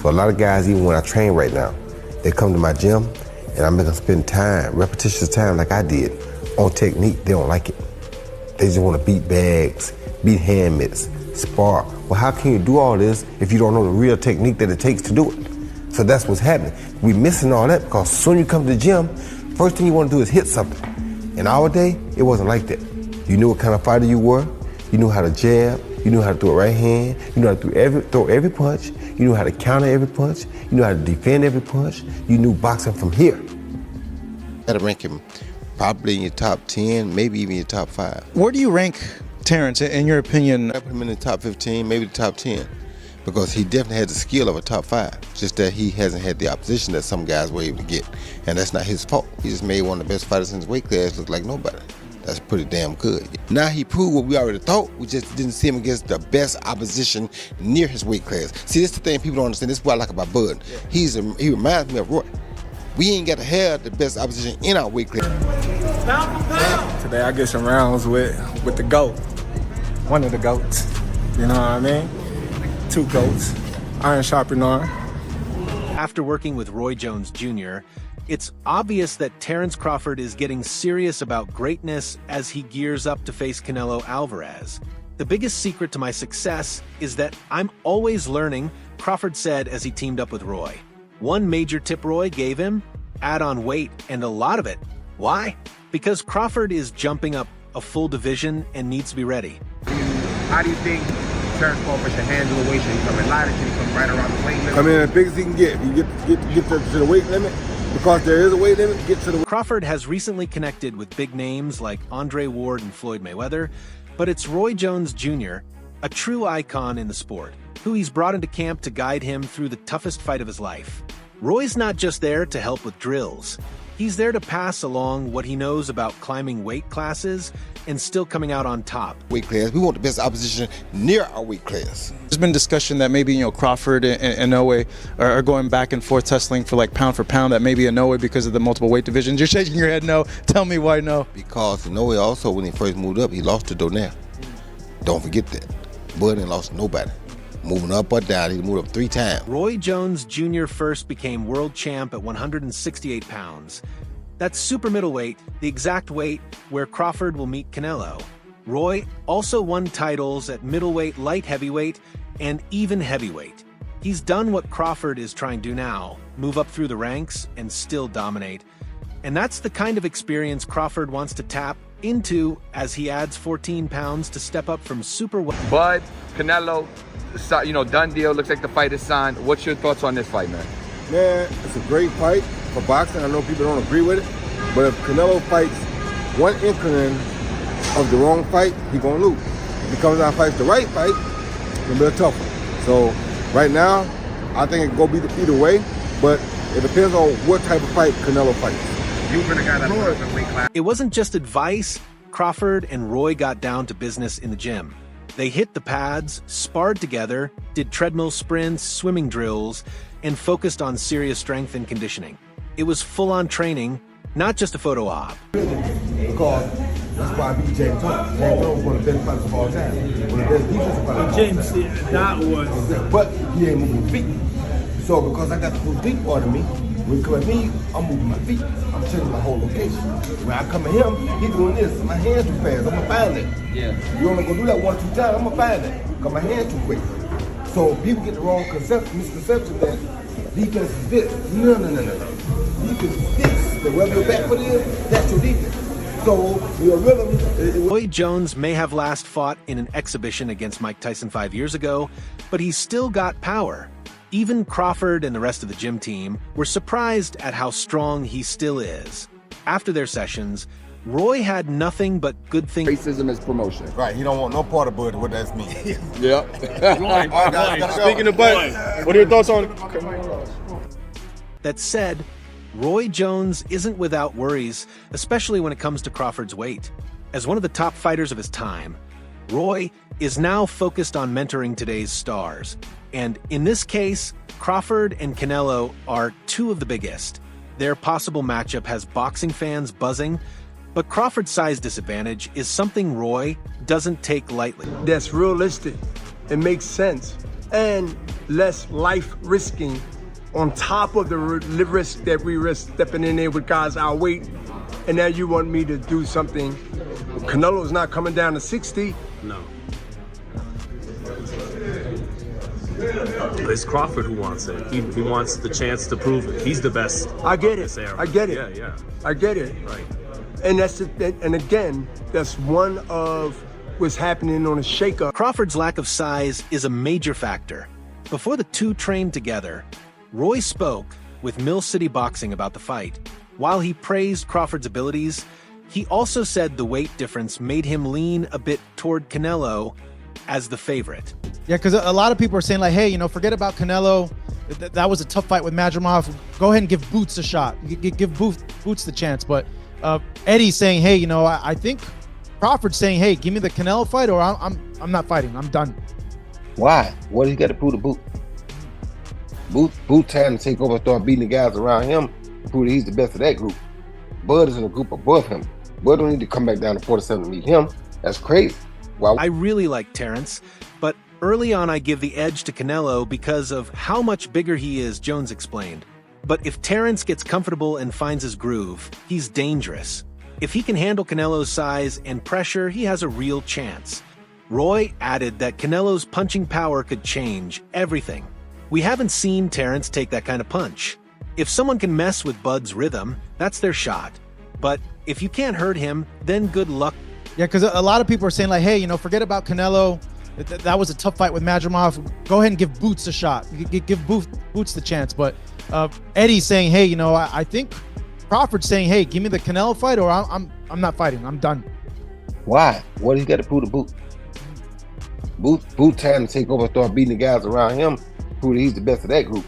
So a lot of guys, even when I train right now, they come to my gym and I make them spend time, repetitious time like I did, on technique. They don't like it. They just want to beat bags, beat hand mitts, spar. Well, how can you do all this if you don't know the real technique that it takes to do it? So that's what's happening. We're missing all that because soon you come to the gym, first thing you want to do is hit something. In our day, it wasn't like that. You knew what kind of fighter you were. You knew how to jab. You knew how to throw a right hand. You knew how to throw every punch. You knew how to counter every punch. You knew how to defend every punch. You knew boxing from here. I had to rank him probably in your top 10, maybe even your top 5. Where do you rank Terence, in your opinion? I put him in the top 15, maybe the top 10, because he definitely has the skill of a top 5. Just that he hasn't had the opposition that some guys were able to get, and that's not his fault. He just made one of the best fighters in his weight class look like nobody. That's pretty damn good. Now he proved what we already thought. We just didn't see him against the best opposition near his weight class. See, this is the thing people don't understand. This is what I like about Bud. He reminds me of Roy. We ain't got to have the best opposition in our weight class. Today I get some rounds with the GOAT. One of the GOATs. You know what I mean? 2 GOATs. Iron sharpening iron. After working with Roy Jones Jr., it's obvious that Terence Crawford is getting serious about greatness as he gears up to face Canelo Alvarez. The biggest secret to my success is that I'm always learning, Crawford said as he teamed up with Roy. One major tip Roy gave him? Add on weight, and a lot of it. Why? Because Crawford is jumping up a full division and needs to be ready. How do you think Terence Crawford should handle the weight? Should he come in lighter? Should he come right around the weight limit? Come in as big as he can get. If you get to the weight limit, because there is a weight limit, get to the weight. Crawford has recently connected with big names like Andre Ward and Floyd Mayweather, but it's Roy Jones Jr., a true icon in the sport, who he's brought into camp to guide him through the toughest fight of his life. Roy's not just there to help with drills. He's there to pass along what he knows about climbing weight classes and still coming out on top. Weight class, we want the best opposition near our weight class. There's been discussion that maybe, Crawford and Inoue are going back and forth tussling for pound for pound, that maybe Inoue because of the multiple weight divisions. You're shaking your head no. Tell me why no. Because Inoue also, when he first moved up, he lost to Donaire. Don't forget that. Bud ain't lost to nobody. Moving up or down, he moved up 3 times. Roy Jones Jr. first became world champ at 168 pounds. That's super middleweight, the exact weight where Crawford will meet Canelo. Roy also won titles at middleweight, light heavyweight, and even heavyweight. He's done what Crawford is trying to do now, move up through the ranks and still dominate. And that's the kind of experience Crawford wants to tap into as he adds 14 pounds to step up from super weight. Bud, Canelo, done deal. Looks like the fight is signed. What's your thoughts on this fight, man? Man, it's a great fight for boxing. I know people don't agree with it, but if Canelo fights one inkling of the wrong fight, he's gonna lose. If he comes out and fights the right fight, it's gonna be a tough one. So right now, I think it go either way, but it depends on what type of fight Canelo fights. You've been a guy that's in weight class. It wasn't just advice. Crawford and Roy got down to business in the gym. They hit the pads, sparred together, did treadmill sprints, swimming drills, and focused on serious strength and conditioning. It was full-on training, not just a photo op. Because that's why I beat James Thomas. James Thomas was one of the best fighters of all time. One of the best defensive fighters. James, that was... But he ain't moving feet. So because I got the full feet part of me, when he come at me, I'm moving my feet. I'm changing my whole location. When I come at him, he doing this. My hands too fast. I'm gonna find that. Yeah. You only gonna do that 1 or 2 times. I'm gonna find that. Cause my hands too quick. So people get the wrong misconception that defense is this. No. Defense is this. The wherever your back foot is, that's your defense. So your rhythm. Roy Jones may have last fought in an exhibition against Mike Tyson 5 years ago, but he's still got power. Even Crawford and the rest of the gym team were surprised at how strong he still is. After their sessions, Roy had nothing but good things. Racism is promotion. Right, he don't want no part of Bud, what that means. Yep. Speaking of Bud, what are your thoughts on... That said, Roy Jones isn't without worries, especially when it comes to Crawford's weight. As one of the top fighters of his time, Roy is now focused on mentoring today's stars. And in this case, Crawford and Canelo are 2 of the biggest. Their possible matchup has boxing fans buzzing, but Crawford's size disadvantage is something Roy doesn't take lightly. That's realistic. It makes sense. and less life risking on top of the risk that we risk stepping in there with guys our weight. And now you want me to do something. Canelo's not coming down to 60. No. But it's Crawford who wants it. He wants the chance to prove it. He's the best. I get it. I get it. Yeah, yeah. I get it. Right. And and again, that's one of what's happening on a shakeup. Crawford's lack of size is a major factor. Before the two trained together, Roy spoke with Mill City Boxing about the fight. While he praised Crawford's abilities, he also said the weight difference made him lean a bit toward Canelo as the favorite. Yeah, because a lot of people are saying, like, hey, forget about Canelo. That was a tough fight with Madrimov. Go ahead and give Boots a shot. Give Boots the chance. But Eddie's saying, hey, I think Crawford's saying, hey, give me the Canelo fight or I'm not fighting. I'm done. Why? What he got to prove to Boot? Boot trying to take over and start beating the guys around him to prove that he's the best of that group. Bud is in a group above him. Bud don't need to come back down to 47 to meet him. That's crazy. Wow. I really like Terence, but early on I give the edge to Canelo because of how much bigger he is, Jones explained. But if Terence gets comfortable and finds his groove, he's dangerous. If he can handle Canelo's size and pressure, he has a real chance. Roy added that Canelo's punching power could change everything. We haven't seen Terence take that kind of punch. If someone can mess with Bud's rhythm, that's their shot. But if you can't hurt him, then good luck. Yeah, because a lot of people are saying, like, hey, forget about Canelo. That was a tough fight with Madrimov. Go ahead and give Boots a shot. Give Boots the chance. But Eddie's saying, hey, I think Crawford's saying, hey, give me the Canelo fight or I'm not fighting. I'm done. Why? What he got to prove to Boot? Boot trying to take over and start beating the guys around him to prove that he's the best of that group.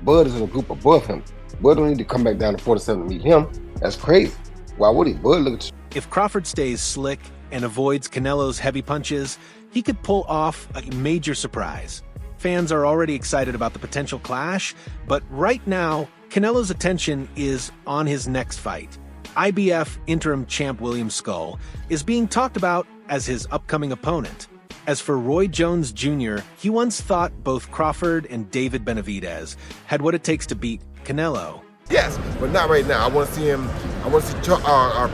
Bud is in a group above him. Bud don't need to come back down to 47 to meet him. That's crazy. Why would he? Bud, look at you. If Crawford stays slick and avoids Canelo's heavy punches, he could pull off a major surprise. Fans are already excited about the potential clash, but right now, Canelo's attention is on his next fight. IBF interim champ William Skull is being talked about as his upcoming opponent. As for Roy Jones Jr., he once thought both Crawford and David Benavidez had what it takes to beat Canelo. Yes, but not right now. I want to see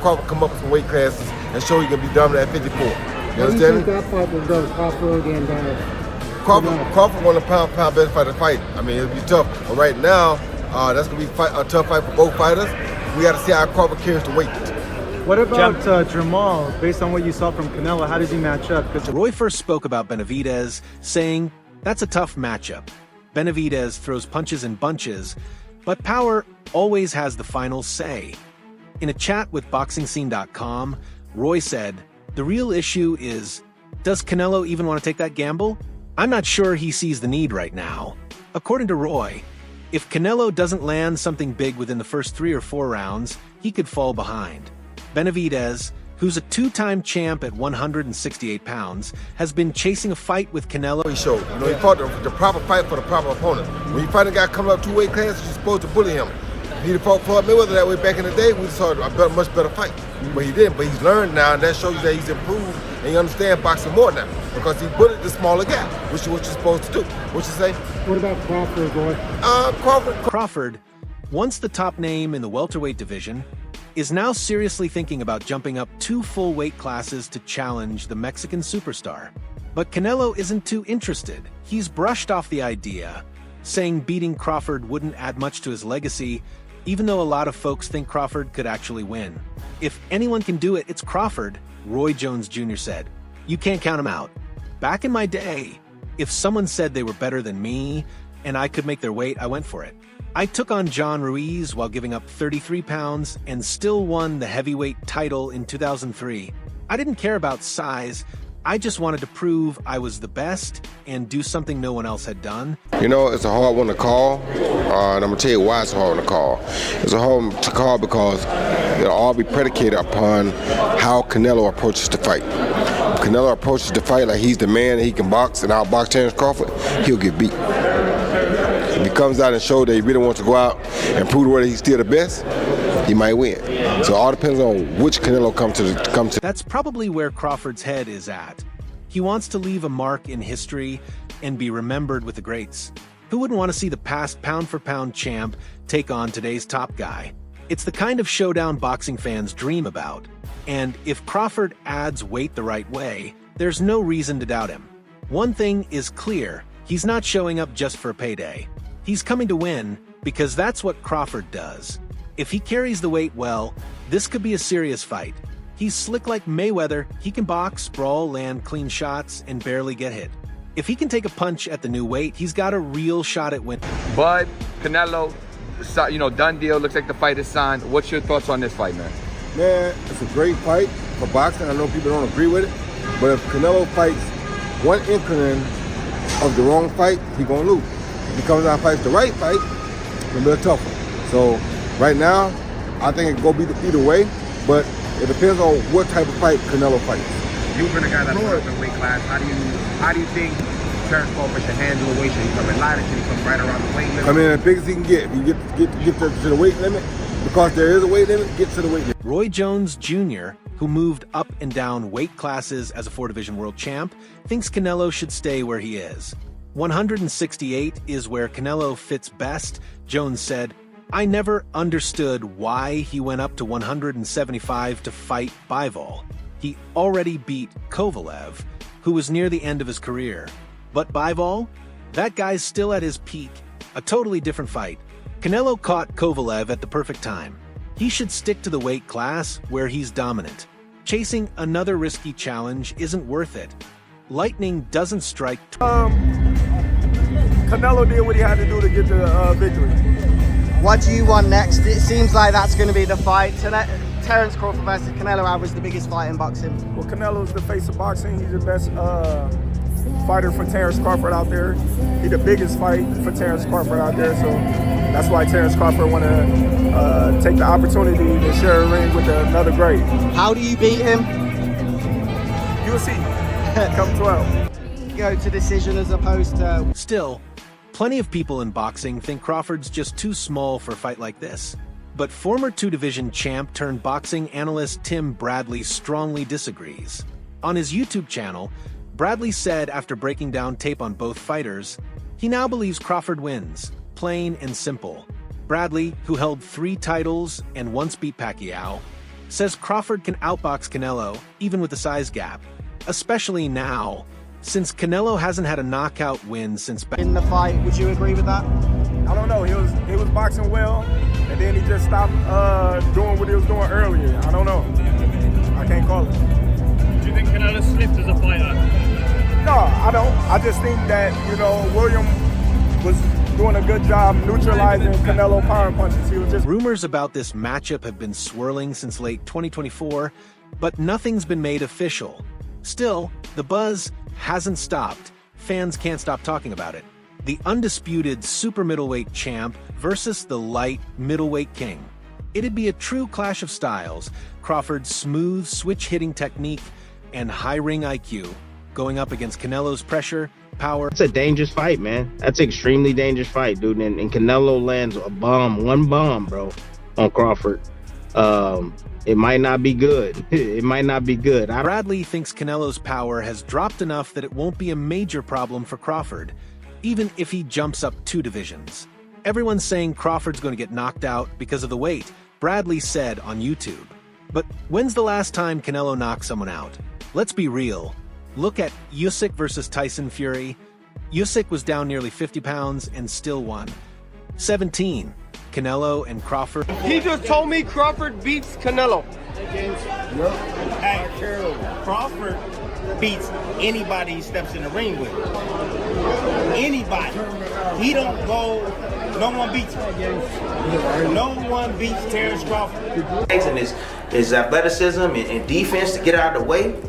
Crawford come up with some weight classes and show he can be dominant at 54. You understand? How do you think that fight will go, Crawford and Crawford won a pound best fight to fight. I mean, it'll be tough. But right now, that's going to be a tough fight for both fighters. We got to see how Crawford carries the weight. What about Jamal? Based on what you saw from Canelo, how does he match up? Roy first spoke about Benavidez, saying, that's a tough matchup. Benavidez throws punches in bunches, but power always has the final say. In a chat with BoxingScene.com, Roy said, the real issue is, does Canelo even want to take that gamble? I'm not sure he sees the need right now. According to Roy, if Canelo doesn't land something big within the first 3 or 4 rounds, he could fall behind. Benavidez, who's a 2-time champ at 168 pounds, has been chasing a fight with Canelo. He showed, he fought the proper fight for the proper opponent. When you fight a guy coming up 2 weight classes, you're supposed to bully him. If he'd fought Floyd Mayweather that way back in the day, we saw a much better fight. But he didn't. But he's learned now, and that shows you that he's improved and he understands boxing more now because he bullied the smaller guy, which is what you're supposed to do. What you say? What about Crawford, Roy? Crawford, once the top name in the welterweight division, is now seriously thinking about jumping up 2 full weight classes to challenge the Mexican superstar. But Canelo isn't too interested. He's brushed off the idea, saying beating Crawford wouldn't add much to his legacy, even though a lot of folks think Crawford could actually win. If anyone can do it, it's Crawford, Roy Jones Jr. said. You can't count him out. Back in my day, if someone said they were better than me and I could make their weight, I went for it. I took on John Ruiz while giving up 33 pounds and still won the heavyweight title in 2003. I didn't care about size. I just wanted to prove I was the best and do something no one else had done. It's a hard one to call, and I'm going to tell you why it's a hard one to call. It's a hard one to call because it'll all be predicated upon how Canelo approaches the fight. If Canelo approaches the fight like he's the man and he can box and outbox Terence Crawford, he'll get beat. If he comes out and shows that he really wants to go out and prove whether he's still the best, he might win. So it all depends on which Canelo comes to. That's probably where Crawford's head is at. He wants to leave a mark in history and be remembered with the greats. Who wouldn't want to see the past pound-for-pound champ take on today's top guy? It's the kind of showdown boxing fans dream about. And if Crawford adds weight the right way, there's no reason to doubt him. One thing is clear, he's not showing up just for a payday. He's coming to win because that's what Crawford does. If he carries the weight well, this could be a serious fight. He's slick like Mayweather, he can box, brawl, land clean shots, and barely get hit. If he can take a punch at the new weight, he's got a real shot at winning. Bud, Canelo, done deal, looks like the fight is signed. What's your thoughts on this fight, man? Man, it's a great fight for boxing. I know people don't agree with it, but if Canelo fights one inkling of the wrong fight, he's gonna lose. If he comes out and fights the right fight, it's gonna be a tough one. So right now, I think it go either way, but it depends on what type of fight Canelo fights. You've been a guy that's in the weight class. How do you think Terence Crawford should handle the weight? Should he come in lighter? Should he come right around the weight limit? Come in as big as he can get. If you get to the weight limit, because there is a weight limit, get to the weight limit. Roy Jones Jr., who moved up and down weight classes as a 4-division world champ, thinks Canelo should stay where he is. 168 is where Canelo fits best. Jones said, "I never understood why he went up to 175 to fight Bivol. He already beat Kovalev, who was near the end of his career. But Bivol? That guy's still at his peak. A totally different fight. Canelo caught Kovalev at the perfect time. He should stick to the weight class where he's dominant. Chasing another risky challenge isn't worth it. Lightning doesn't strike Canelo did what he had to do to get the victory. What do you want next? It seems like that's going to be the fight. Terence Crawford versus Canelo Alvarez, the biggest fight in boxing. Well, Canelo's the face of boxing. He's the best fighter for Terence Crawford out there. He's the biggest fight for Terence Crawford out there. So that's why Terence Crawford want to take the opportunity to share a ring with another great. How do you beat him? You'll see. Come 12. Go to decision as opposed to... Still, plenty of people in boxing think Crawford's just too small for a fight like this. But former 2-division champ turned boxing analyst Tim Bradley strongly disagrees. On his YouTube channel, Bradley said after breaking down tape on both fighters, he now believes Crawford wins, plain and simple. Bradley, who held 3 titles and once beat Pacquiao, says Crawford can outbox Canelo even with the size gap, especially now, since Canelo hasn't had a knockout win since... In the fight, would you agree with that? I don't know. He was boxing well, and then he just stopped doing what he was doing earlier. I don't know. I can't call it. Do you think Canelo slipped as a fighter? No, I don't. I just think that, William was doing a good job neutralizing Canelo power punches. He was just... Rumors about this matchup have been swirling since late 2024, but nothing's been made official. Still, the buzz hasn't stopped. Fans can't stop talking about it. The undisputed super middleweight champ versus the light middleweight king. It'd be a true clash of styles. Crawford's smooth switch-hitting technique and high ring IQ going up against Canelo's pressure, power. It's a dangerous fight, man. That's an extremely dangerous fight, dude. And Canelo lands one bomb, bro, on Crawford. It might not be good. It might not be good. Bradley thinks Canelo's power has dropped enough that it won't be a major problem for Crawford, even if he jumps up 2 divisions. Everyone's saying Crawford's going to get knocked out because of the weight, Bradley said on YouTube. But when's the last time Canelo knocked someone out? Let's be real. Look at Usyk versus Tyson Fury. Usyk was down nearly 50 pounds and still won. 17. Canelo and Crawford. He just told me Crawford beats Canelo. Hey, Crawford beats anybody he steps in the ring with. Anybody. He don't go, no one beats him. No one beats Terence Crawford. And his athleticism and defense to get out of the way,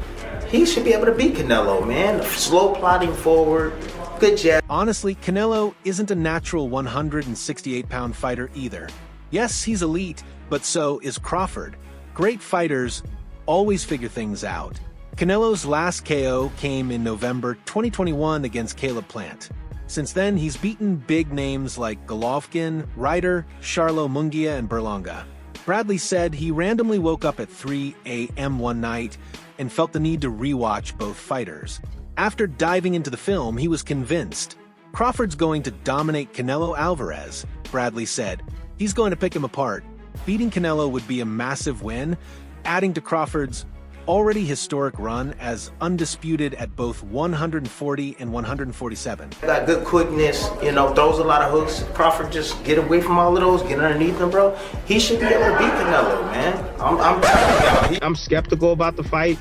he should be able to beat Canelo, man. Slow plodding forward. Good jab. Honestly, Canelo isn't a natural 168-pound fighter either. Yes, he's elite, but so is Crawford. Great fighters always figure things out. Canelo's last KO came in November 2021 against Caleb Plant. Since then, he's beaten big names like Golovkin, Ryder, Charlo Munguia, and Berlanga. Bradley said he randomly woke up at 3 a.m. one night and felt the need to rewatch both fighters. After diving into the film, he was convinced. Crawford's going to dominate Canelo Alvarez, Bradley said. He's going to pick him apart. Beating Canelo would be a massive win, adding to Crawford's already historic run as undisputed at both 140 and 147. Got good quickness, throws a lot of hooks. Crawford just get away from all of those, get underneath him, bro. He should be able to beat Canelo, man. I'm skeptical about the fight.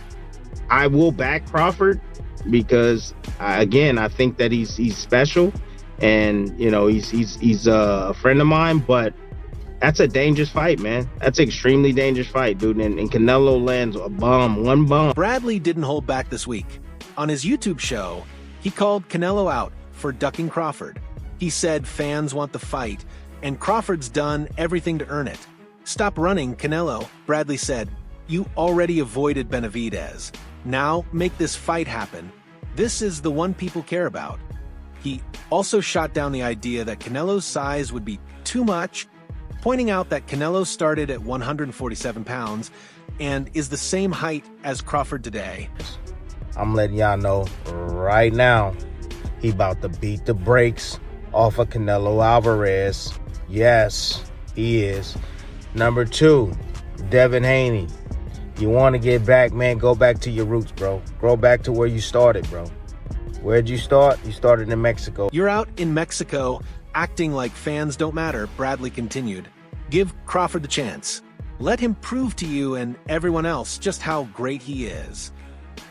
I will back Crawford because, I think that he's special, and he's a friend of mine, but that's a dangerous fight, man. That's an extremely dangerous fight, dude. And Canelo lands one bomb. Bradley didn't hold back this week. On his YouTube show, he called Canelo out for ducking Crawford. He said fans want the fight, and Crawford's done everything to earn it. Stop running, Canelo, Bradley said. You already avoided Benavidez. Now make this fight happen. This is the one people care about. He also shot down the idea that Canelo's size would be too much, pointing out that Canelo started at 147 pounds and is the same height as Crawford today. I'm letting y'all know right now, he about to beat the brakes off of Canelo Alvarez. Yes, he is. Number 2, Devin Haney. You want to get back, man, go back to your roots, bro. Go back to where you started, bro. Where'd you start? You started in Mexico. You're out in Mexico acting like fans don't matter, Bradley continued. Give Crawford the chance. Let him prove to you and everyone else just how great he is.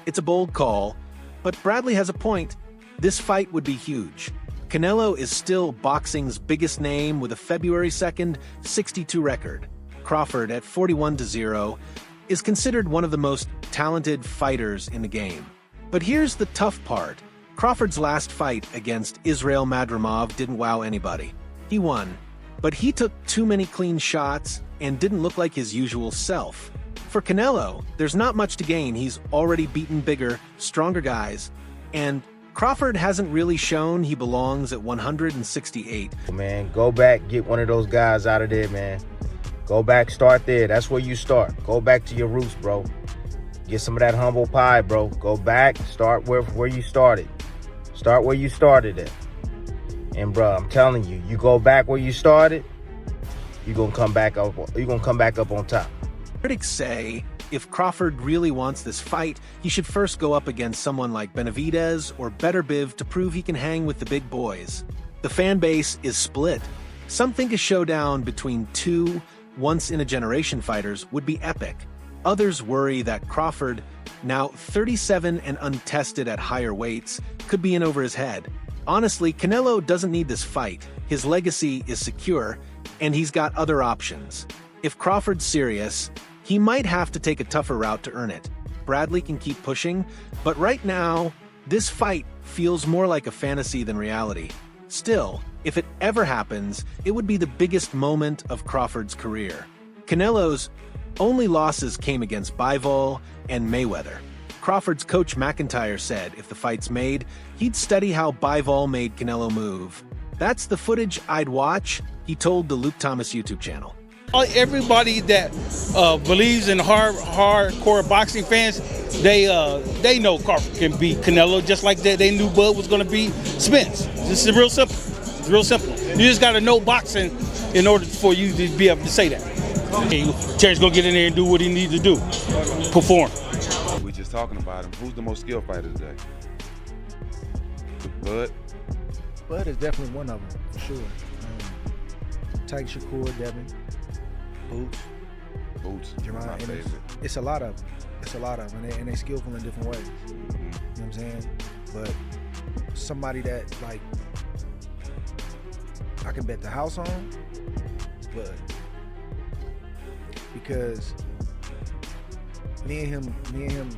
It's a bold call, but Bradley has a point. This fight would be huge. Canelo is still boxing's biggest name with a February 2nd 62 record. Crawford, at 41-0, is considered one of the most talented fighters in the game. But here's the tough part. Crawford's last fight against Israil Madrimov didn't wow anybody. He won, but he took too many clean shots and didn't look like his usual self. For Canelo, there's not much to gain. He's already beaten bigger, stronger guys, and Crawford hasn't really shown he belongs at 168. Man, go back, get one of those guys out of there, man. Go back, start there. That's where you start. Go back to your roots, bro. Get some of that humble pie, bro. Go back, start where you started. Start where you started at. And bro, I'm telling you, you go back where you started, you're gonna come back up on top. Critics say if Crawford really wants this fight, he should first go up against someone like Benavidez or Beterbiev to prove he can hang with the big boys. The fan base is split. Some think a showdown between two once-in-a-generation fighters would be epic. Others worry that Crawford, now 37 and untested at higher weights, could be in over his head. Honestly, Canelo doesn't need this fight. His legacy is secure, and he's got other options. If Crawford's serious, he might have to take a tougher route to earn it. Bradley can keep pushing, but right now, this fight feels more like a fantasy than reality. Still, if it ever happens, it would be the biggest moment of Crawford's career. Canelo's only losses came against Bivol and Mayweather. Crawford's coach McIntyre said if the fight's made, he'd study how Bivol made Canelo move. That's the footage I'd watch, he told the Luke Thomas YouTube channel. Everybody that believes in hardcore boxing fans, they know Crawford can beat Canelo just like they knew Bud was going to beat Spence. This is real simple. It's real simple. You just got to know boxing in order for you to be able to say that. Terence gonna get in there and do what he needs to do, perform. We just talking about him. Who's the most skilled fighter today? Bud? Bud is definitely one of them, for sure. Tyke Shakur, Devin, Boots. Jerron, it's a lot of them. It's a lot of them, and they skillful in different ways. You know what I'm saying? But somebody that, like, I can bet the house on, Bud. Because me and him